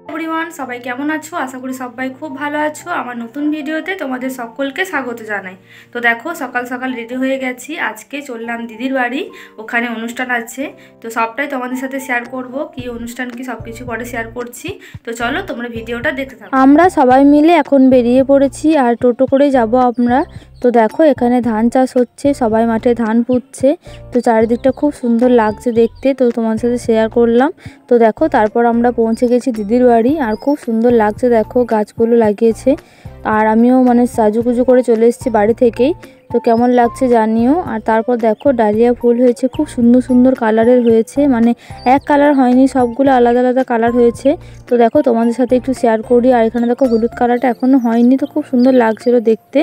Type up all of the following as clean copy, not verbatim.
Everyone, সবাই কেমন আছো? আশা করি সবাই খুব ভালো আছো। আমার নতুন ভিডিওতে তোমাদের সকলকে স্বাগত জানাই। তো দেখো, সকাল সকাল রেডি হয়ে গেছি। আজকে চললাম দিদির বাড়ি, ওখানে অনুষ্ঠান আছে। তো সবটাই তোমাদের সাথে শেয়ার করব, কি অনুষ্ঠান কি সব কিছু পরে শেয়ার করছি। তো চলো তোমরা ভিডিওটা দেখতে থাকো। আমরা সবাই মিলে এখন বেরিয়ে পড়েছি, আর টোটো করেই যাব আমরা। তো দেখো, এখানে ধান চাষ হচ্ছে, সবাই মাঠে ধান পুঁতছে। তো চারিদিকটা খুব সুন্দর লাগছে দেখতে, তো তোমার সাথে শেয়ার করলাম। তো দেখো, তারপর আমরা পৌঁছে গেছি দিদির বাড়ি, আর খুব সুন্দর লাগছে দেখো, গাছগুলো লাগিয়েছে। আর আমিও সাজুগুজু করে চলে এসেছি বাড়ি থেকেই। তো কেমন লাগছে জানিও। আর তারপর দেখো, ডালিয়া ফুল হয়েছে, খুব সুন্দর সুন্দর কালারের হয়েছে, এক কালার হয়নি, সবগুলো আলাদা আলাদা কালার হয়েছে। তো দেখো, তোমাদের সাথে একটু শেয়ার করি। আর এখানে দেখো, হলুদ কালারটা এখনও হয়নি, তো খুব সুন্দর লাগছিল দেখতে।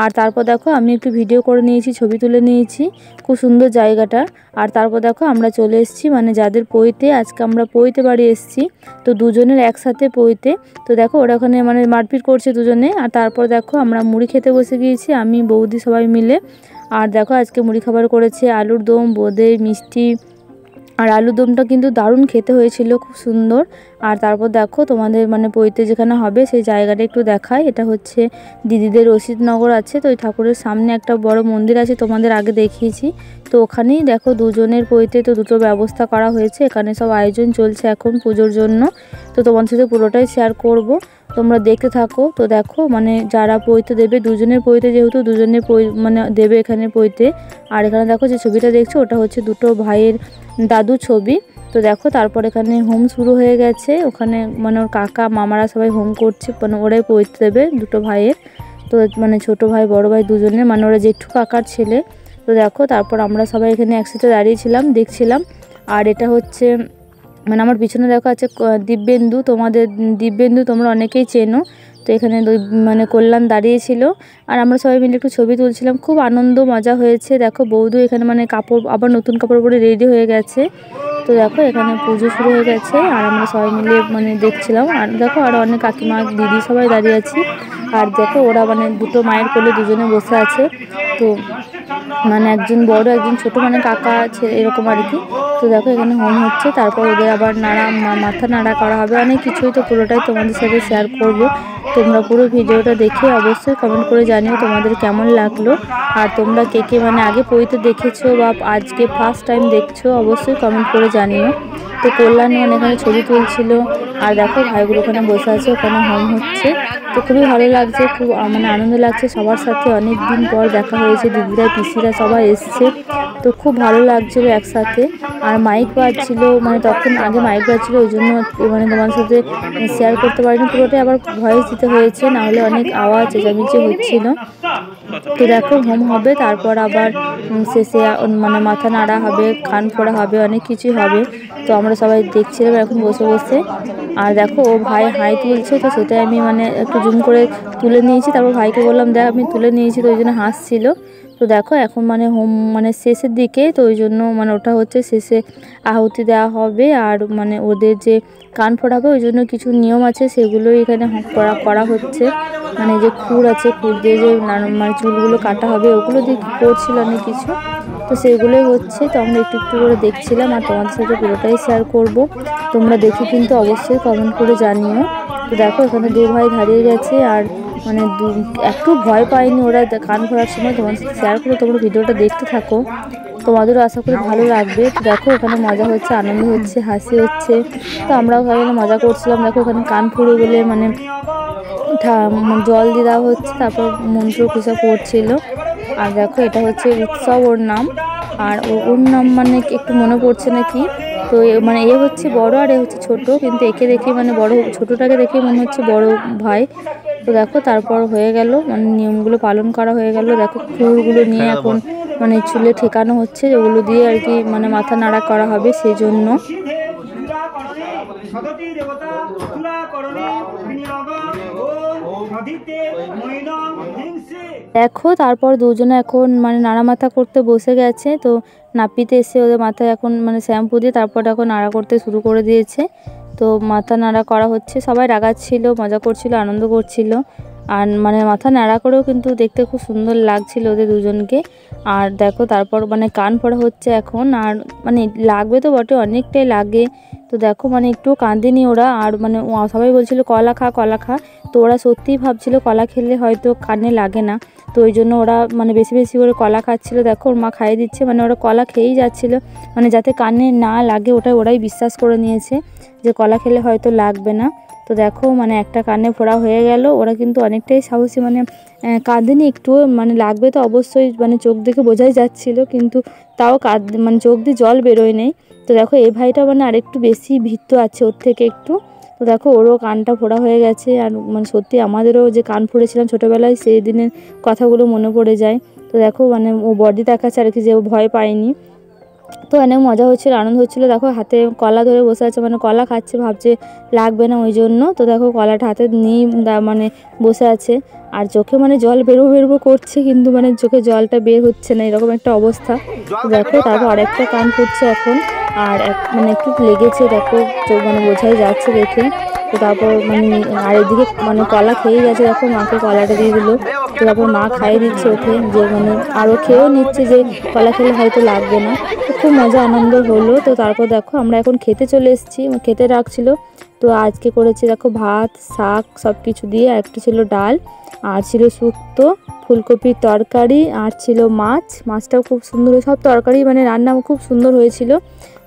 আর তারপর দেখো, আমি একটু ভিডিও করে নিয়েছি, ছবি তুলে নিয়েছি, খুব সুন্দর জায়গাটা। আর তারপর দেখো, আমরা চলে এসেছি যাদের পইতে, আজকে আমরা পইতে বাড়ি এসেছি। তো দুজনের একসাথে পইতে। তো দেখো, ওরা ওখানে মারপিট করছে দুজনে। আর তারপর দেখো, আমরা মুড়ি খেতে বসে গিয়েছি, আমি বৌদি সবাই মিলে। আর দেখো, আজকে মুড়ি খাবার করেছে আলুর দম, বোঁদে, মিষ্টি। আর আলুর দমটা কিন্তু দারুণ খেতে হয়েছিল, খুব সুন্দর। আর তারপর দেখো, তোমাদের পৈতে যেখানে হবে সেই জায়গাটা একটু দেখায়। এটা হচ্ছে দিদিদের রশিদনগর আছে, তো ওই ঠাকুরের সামনে একটা বড় মন্দির আছে, তোমাদের আগে দেখিয়েছি। তো ওখানেই দেখো, দুজনের পৈতে তো দুটো ব্যবস্থা করা হয়েছে। এখানে সব আয়োজন চলছে এখন পুজোর জন্য। তো তোমার সাথে পুরোটাই শেয়ার করব, তোমরা দেখতে থাকো। তো দেখো, যারা পৈতে দেবে, দুজনের পৈতে যেহেতু দুজনের দেবে এখানে পৈতে। আর এখানে দেখো, যে ছবিটা দেখছো ওটা হচ্ছে দুটো ভাইয়ের দাদু ছবি। তো দেখো, তারপর এখানে হোম শুরু হয়ে গেছে। ওখানে ওর কাকা মামারা সবাই হোম করছে, ওরাই পৈতে দেবে দুটো ভাইয়ের। তো ছোট ভাই বড় ভাই দুজনের, ওরা জেঠু কাকার ছেলে। তো দেখো, তারপর আমরা সবাই এখানে একসাথে দাঁড়িয়েছিলাম, দেখছিলাম। আর এটা হচ্ছে আমার পিছনে দেখো আছে দিব্যেন্দু, দিব্যেন্দু তোমরা অনেকেই চেনো। তো এখানে কল্যাণ দাঁড়িয়েছিল, আর আমরা সবাই মিলে একটু ছবি তুলছিলাম, খুব আনন্দ মজা হয়েছে। দেখো, বৌদু এখানে কাপড়, আবার নতুন কাপড় পরে রেডি হয়ে গেছে। তো দেখো, এখানে পুজো শুরু হয়ে গেছে, আর আমরা সবাই মিলে দেখছিলাম। আর দেখো, আরও অনেক কাকিমা দিদি সবাই দাঁড়িয়ে আছি। আর দেখো, ওরা দুটো মায়ের কোলে দুজনে বসে আছে। তো একজন বড়, একজন ছোট, কাকা আছে এরকম আর কি। তো দেখো, এখানে হোম হচ্ছে, তারপর ওদের আবার মাথা নাড়া করা হবে, অনেক কিছুই। তো পুরোটাই তোমাদের সাথে শেয়ার করব। তোমরা পুরো ভিডিওটা দেখে অবশ্যই কমেন্ট করে জানিও তোমাদের কেমন লাগলো। আর তোমরা কে কে আগে পইতে দেখেছো বা আজকে ফার্স্ট টাইম দেখছো, অবশ্যই কমেন্ট করে জানিও। তো কল্যাণ এখানে ছবি তুলছিল। আর দেখো, ভাইগুলো ওখানে বসে আছে, ওখানে হোম হচ্ছে। তো খুবই ভালো লাগছে, খুব আনন্দ লাগছে, সবার সাথে অনেক দিন পর দেখা হয়েছে, দিদিরা পিসিরা সবাই এসছে। তো খুব ভালো লাগছিলো একসাথে। আর মাইক বাজছিল, তখন আগে মাইক বাজছিল, ওই জন্য তোমার সাথে শেয়ার করতে পারিনি পুরোটাই, আবার ভয়েস দিতে হয়েছে, নাহলে অনেক আওয়াজ চেঁচামেচি হচ্ছিল। তো দেখো, হোম হবে, তারপর আবার শেষে মাথা নাড়া হবে, কান ফোড়া হবে, অনেক কিছুই হবে। তো আমরা সবাই দেখছিলাম এখন বসে বসে। আর দেখো, ও ভাই হাই তুলছে, তো সেটাই আমি একটু জুম করে তুলে নিয়েছি। তারপর ভাইকে বললাম, দেখ আমি তুলে নিয়েছি, তো ওই জন্য হাসছিল। তো দেখো, এখন হোম শেষের দিকে, তো ওই জন্য ওটা হচ্ছে শেষে আহুতি দেওয়া হবে। আর ওদের যে কান ফোড়াবে, ওই জন্য কিছু নিয়ম আছে, সেগুলোই এখানে করা হচ্ছে। যে খুর আছে, খুর দিয়ে যে চুলগুলো কাটা হবে, ওগুলো দিয়ে করছিল অনেক কিছু। তো সেগুলোই হচ্ছে। তো আমরা একটু একটু করে দেখছিলাম, আর তোমাদের সাথে পুরোটাই শেয়ার করব। তোমরা দেখে কিন্তু অবশ্যই কমেন্ট করে জানিও। তো দেখো, এখানে দু ভাই দাঁড়িয়ে গেছে, আর একটু ভয় পায়নি ওরা কান ফোড়ার সময়। তোমার সাথে শেয়ার করে তোমরা ভিডিওটা দেখতে থাকো, তোমাদেরও আশা করি ভালো লাগবে। তো দেখো, ওখানে মজা হচ্ছে, আনন্দ হচ্ছে, হাসি হচ্ছে। তো আমরাও ওখানে মজা করছিলাম। দেখো, ওখানে কান ফুড়ে বলে জল দিয়ে দেওয়া হচ্ছে, তারপর মন্ত্র কিসব পড়ছিল। আর দেখো, এটা হচ্ছে উৎসব, ওর নাম। আর ওর নাম একটু মনে পড়ছে না কি। তো এ হচ্ছে বড়, আর এ হচ্ছে ছোট, কিন্তু একে দেখে বড়, ছোটটাকে দেখে মনে হচ্ছে বড় ভাই। তো দেখো, তারপর হয়ে গেল, নিয়মগুলো পালন করা হয়ে গেল। দেখো, ফুলগুলো নিয়ে এখন চুলে ঠেকানো হচ্ছে, ওগুলো দিয়ে আর কি মাথা নাড়া করা হবে, সেই জন্য। দেখো, তারপর দুজনে এখন নাড়া মাথা করতে বসে গেছে। তো নাপিতে এসে ওদের মাথায় এখন শ্যাম্পু দিয়ে তারপর এখন নাড়া করতে শুরু করে দিয়েছে। তো মাথা নাড়া করা হচ্ছে, সবাই রাগাচ্ছিল, মজা করছিল, আনন্দ করছিল। আর মাথা নাড়া করেও কিন্তু দেখতে খুব সুন্দর লাগছিল ওদের দুজনকে। আর দেখো, তারপর কান পড়া হচ্ছে এখন। আর লাগবে তো বটে, অনেকটাই লাগে। তো তো দেখো মানে একটু কাঁদেনি ওরা, আর মানে সবাই বলছিল কলা খা কলা খা। তো ওরা সত্যিই ভাবছিল কলা খেলে হয়তো কানে লাগে না, তো ওই জন্য ওরা মানে বেশি বেশি করে কলা খাচ্ছিল। দেখো ওর মা খাইয়ে দিচ্ছে, মানে ওরা কলা খেয়েই যাচ্ছিলো, মানে যাতে কানে না লাগে ওরাই বিশ্বাস করে নিয়েছে যে কলা খেলে হয়তো লাগবে না। তো দেখো মানে একটা কানে ফোড়া হয়ে গেল। ওরা কিন্তু অনেকটাই সাহসী, মানে কাঁদেনি একটুও, মানে লাগবে তো অবশ্যই, মানে চোখ দেখে বোঝাই যাচ্ছিল, কিন্তু তাও মানে চোখ দিয়ে জল বেরোয় নেই। তো দেখো এই ভাইটা মানে আরেকটু বেশি ভীত আছে ওর থেকে একটু। তো দেখো ওরও কানটা ফোড়া হয়ে গেছে, আর মানে সত্যি আমাদেরও যে কান ফোড়েছিলাম ছোটোবেলায়, সেই দিনের কথাগুলো মনে পড়ে যায়। তো দেখো মানে ও বডি দেখাচ্ছে আর কি, যে ও ভয় পায়নি। তো অনেক মজা হচ্ছিলো, আনন্দ হচ্ছিলো। দেখো হাতে কলা ধরে বসে আছে, মানে কলা খাচ্ছে, ভাবছে লাগবে না ওই জন্য। তো দেখো কলাটা হাতে নিয়ে মানে বসে আছে, আর চোখে মানে জল বেরোবো করছে, কিন্তু মানে চোখে জলটা বের হচ্ছে না, এরকম একটা অবস্থা। তো দেখো তারপর আরেকটা কান ফুটছে এখন, আর মানে একটু লেগেছে, দেখো চোখ মানে বোঝাই যাচ্ছে দেখে। তো তারপর মানে আর এদিকে মানে কলা খেয়ে গেছে, দেখো মাকে কলাটা দিয়ে দিল। তো তারপর মা খাইয়ে দিচ্ছে ওকে, যে মানে আরও খেয়েও নিচ্ছে যে কলা খেলে হয়তো লাগবে না। তো খুব মজা আনন্দ হলো। তো তারপর দেখো আমরা এখন খেতে চলে এসেছি, খেতে রাখছিল। তো আজকে করেছি দেখো ভাত শাক সব কিছু দিয়ে, একটা ছিল ডাল, আর ছিল শুক্তো, ফুলকপির তরকারি, আর ছিল মাছটাও খুব সুন্দর, সব তরকারি মানে রান্না খুব সুন্দর হয়েছিল।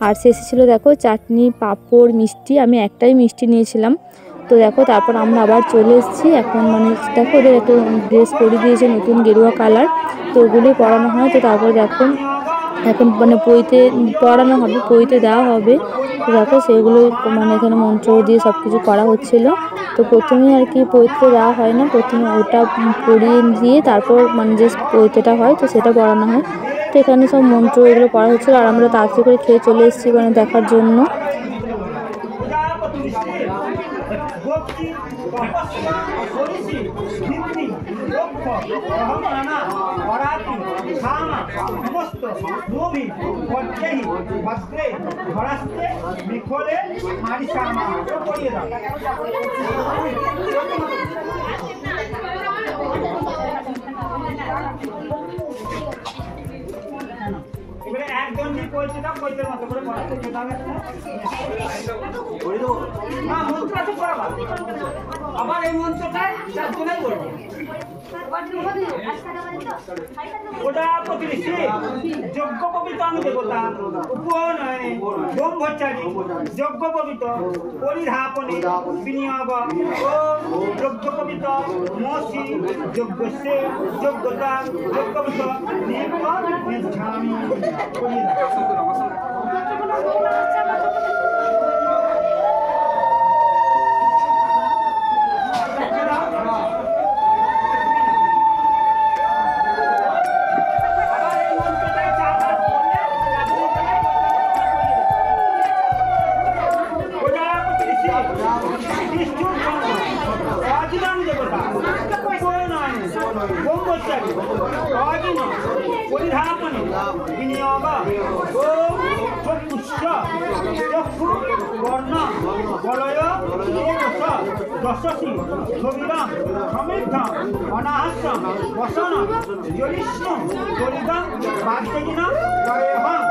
আর শেষে ছিল দেখো চাটনি, পাঁপড়, মিষ্টি। আমি একটাই মিষ্টি নিয়েছিলাম। তো দেখো তারপর আমরা আবার চলে এসেছি এখন, মানে দেখো ওদের একটু ড্রেস পরিয়ে দিয়েছে নতুন গেরুয়া কালার, তো ওগুলোই পরানো হয়। তো তারপর দেখো এখন মানে পইতে পড়ানো হবে, পইতে দেওয়া হবে। তো দেখো সেগুলো মানে এখানে মন্ত্র দিয়ে সব কিছু করা হচ্ছিলো। তো প্রথমে আর কি পইতে দেওয়া হয় না, প্রথমে ওটা পড়িয়ে দিয়ে তারপর মানে যে পইতেটা হয় তো সেটা পড়ানো হয়। তো এখানে সব মন্ত্র এগুলো পড়া হচ্ছিলো, আর আমরা তাড়াতাড়ি করে খেয়ে চলে এসেছি মানে দেখার জন্য। এবারে একজন যে পয়সাটা পয়সার মতো করে পড়া করতে হবে করে দেবো না মন্ত্র আছে পড়াবা আবার এই মন্ত্রটা চারজনেই বলবো ওটা প্রতিবেশী যোগ্য পবিত্র আমি দেবতা উপনয়নে ব্রহ্মচারী যোগ্য পবিত্র পরিধাপনে বিনিয়োগ ও যোগ্য পবিত্র মসি যোগ্যসে যোগ্যতা যোগ্যবিত নির্মামি পরিধাপনে বিনিয়োগ ও চক্ষুষ চক্ষু বর্ণ বলয় যশস্বী ছবিরাম সমৃদ্ধম অনাহাস্যম বসন জ্যোতিষ্ণম পরিদম বাদ্যজিনা জয়হং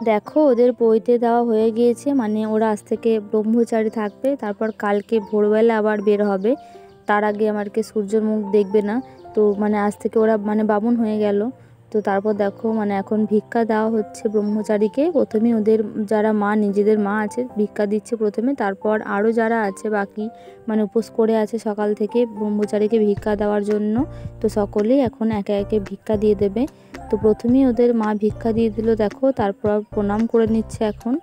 দেখো ওদের পইতে দেওয়া হয়ে গিয়েছে, মানে ওরা আজ থেকে ব্রহ্মচারী থাকবে, তারপর কালকে ভোরবেলা আবার বের হবে। তার আগে আমাকে সূর্যের মুখ দেখবে না। তো মানে আজ থেকে ওরা মানে বামুন হয়ে গেল। তো তারপর দেখো মানে এখন ভিক্ষা দেওয়া হচ্ছে ব্রহ্মচারীকে। প্রথমে ওদের যারা মা নিজেদের মা আছে ভিক্ষা দিচ্ছে প্রথমে, তারপর আরও যারা আছে বাকি মানে উপোস করে আছে সকাল থেকে ব্রহ্মচারীকে ভিক্ষা দেওয়ার জন্য, তো সকলেই এখন একে একে ভিক্ষা দিয়ে দেবে। তো প্রথমেই ওদের মা ভিক্ষা দিয়ে দিল দেখো, তারপর প্রণাম করে নিচ্ছে এখন।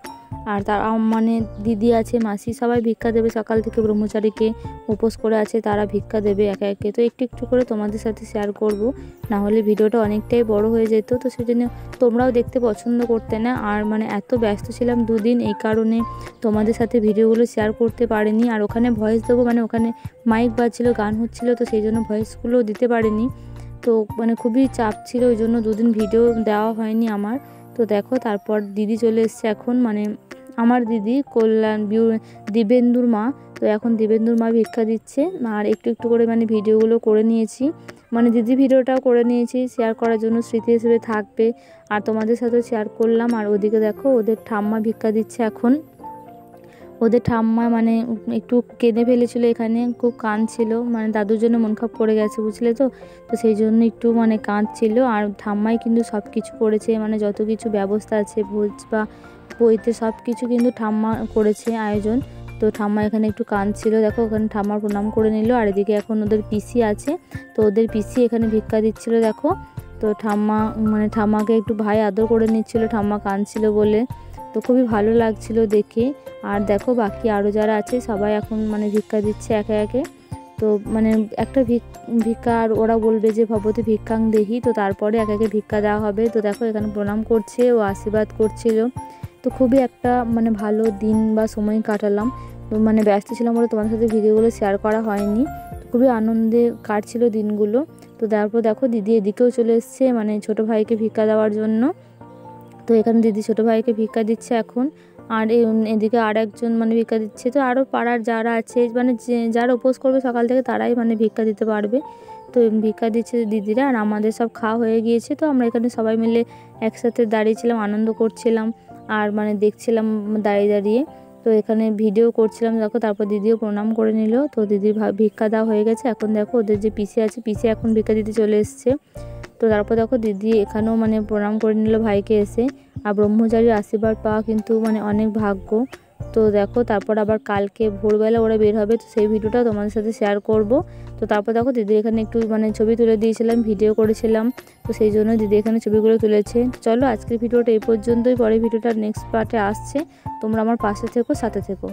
আর তার মানে দিদি আছে, মাসি, সবাই ভিক্ষা দেবে সকাল থেকে ব্রহ্মচারীকে উপোস করে আছে, তারা ভিক্ষা দেবে একে একে। তো একটু একটু করে তোমাদের সাথে শেয়ার করব, না হলে ভিডিওটা অনেকটাই বড় হয়ে যেত। তো সেজন্য তোমরাও দেখতে পছন্দ করতে না, আর মানে এত ব্যস্ত ছিলাম দুদিন, এই কারণে তোমাদের সাথে ভিডিওগুলো শেয়ার করতে পারিনি। আর ওখানে ভয়েস দেবো, মানে ওখানে মাইক বাজছিল, গান হচ্ছিল, তো সেই জন্য ভয়েসগুলো দিতে পারিনি। তো মানে খুবই চাপ ছিল, ওই জন্য দুদিন ভিডিও দেওয়া হয়নি আমার। তো দেখো তারপর দিদি চলে এসছে এখন, মানে আমার দিদি দিবেন্দুর মা। তো এখন দিবেন্দুর মা ভিক্ষা দিচ্ছে, আর একটু একটু করে মানে ভিডিওগুলো করে নিয়েছি, মানে দিদি ভিডিওটাও করে নিয়েছি শেয়ার করার জন্য, স্মৃতি হিসেবে থাকবে, আর তোমাদের সাথেও শেয়ার করলাম। আর ওদিকে দেখো ওদের ঠাম্মা ভিক্ষা দিচ্ছে এখন। ওদের ঠাম্মা মানে একটু কেঁদে ফেলেছিলো, এখানে খুব কাঁদছিল, মানে দাদুর জন্য মন খারাপ করে গেছে বুঝলে তো সেই জন্য একটু মানে কাঁদছিল। আর ঠাম্মাই কিন্তু সব কিছু করেছে, মানে যত কিছু ব্যবস্থা আছে ভোজ বা বইতে সব কিছু কিন্তু ঠাম্মা করেছে আয়োজন। তো ঠাম্মা এখানে একটু কাঁদছিল, দেখো ওখানে ঠাম্মার প্রণাম করে নিল। আর এদিকে এখন ওদের পিসি আছে, তো ওদের পিসি এখানে ভিক্ষা দিচ্ছিল দেখো। তো ঠাম্মাকে একটু ভাই আদর করে নিচ্ছিল, ঠাম্মা কাঁদছিল বলে। তো খুবই ভালো লাগছিল দেখে। আর দেখো বাকি আরও যারা আছে সবাই এখন মানে ভিক্ষা দিচ্ছে একে একে। তো মানে একটা ভিক্ষা, আর ওরা বলবে যে ভবতে ভিক্ষাং দেহি, তো তারপরে একে একে ভিক্ষা দেওয়া হবে। তো দেখো এখানে প্রণাম করছে ও আশীর্বাদ করছিল। তো খুবই একটা মানে ভালো দিন বা সময় কাটালাম। তো মানে ব্যস্ত ছিলাম বলে তোমাদের সাথে ভিডিওগুলো শেয়ার করা হয়নি। খুবই আনন্দে কাটছিল দিনগুলো। তো তারপর দেখো দিদি এদিকেও চলে এসছে মানে ছোটো ভাইকে ভিক্ষা দেওয়ার জন্য। তো এখানে দিদি ছোটো ভাইকে ভিক্ষা দিচ্ছে এখন। আর এদিকে আর একজন মানে ভিক্ষা দিচ্ছে। তো আরও পাড়ার যারা আছে মানে যারা উপোস করবে সকাল থেকে তারাই মানে ভিক্ষা দিতে পারবে। তো ভিক্ষা দিচ্ছে দিদিরা। আর আমাদের সব খাওয়া হয়ে গিয়েছে, তো আমরা এখানে সবাই মিলে একসাথে দাঁড়িয়েছিলাম, আনন্দ করছিলাম, আর মানে দেখছিলাম দাঁড়িয়ে দাঁড়িয়ে। তো এখানে ভিডিও করছিলাম দেখো। তারপর দিদিও প্রণাম করে নিল। তো দিদির ভিক্ষা দেওয়া হয়ে গেছে। এখন দেখো ওদের যে পিসি আছে, পিসি এখন ভিক্ষা দিতে চলে এসছে। তো তারপর দেখো দিদি এখানেও মানে প্রণাম করে নিল ভাইকে এসে। আর ব্রহ্মচারীর আশীর্বাদ পাওয়া কিন্তু মানে অনেক ভাগ্য। তো দেখো তারপর আবার কালকে ভোরবেলা ওরা বের হবে, তো সেই ভিডিওটা তোমাদের সাথে শেয়ার করব। তো তারপর দেখো দিদি এখানে একটু মানে ছবি তুলে দিয়েছিলাম, ভিডিও করেছিলাম, তো সেই জন্য দিদি এখানে ছবিগুলো তুলেছে। চলো আজকের ভিডিওটা এই পর্যন্তই, পরে ভিডিওটা নেক্সট পার্টে আসছে, তোমরা আমার পাশে থেকো, সাথে থেকো।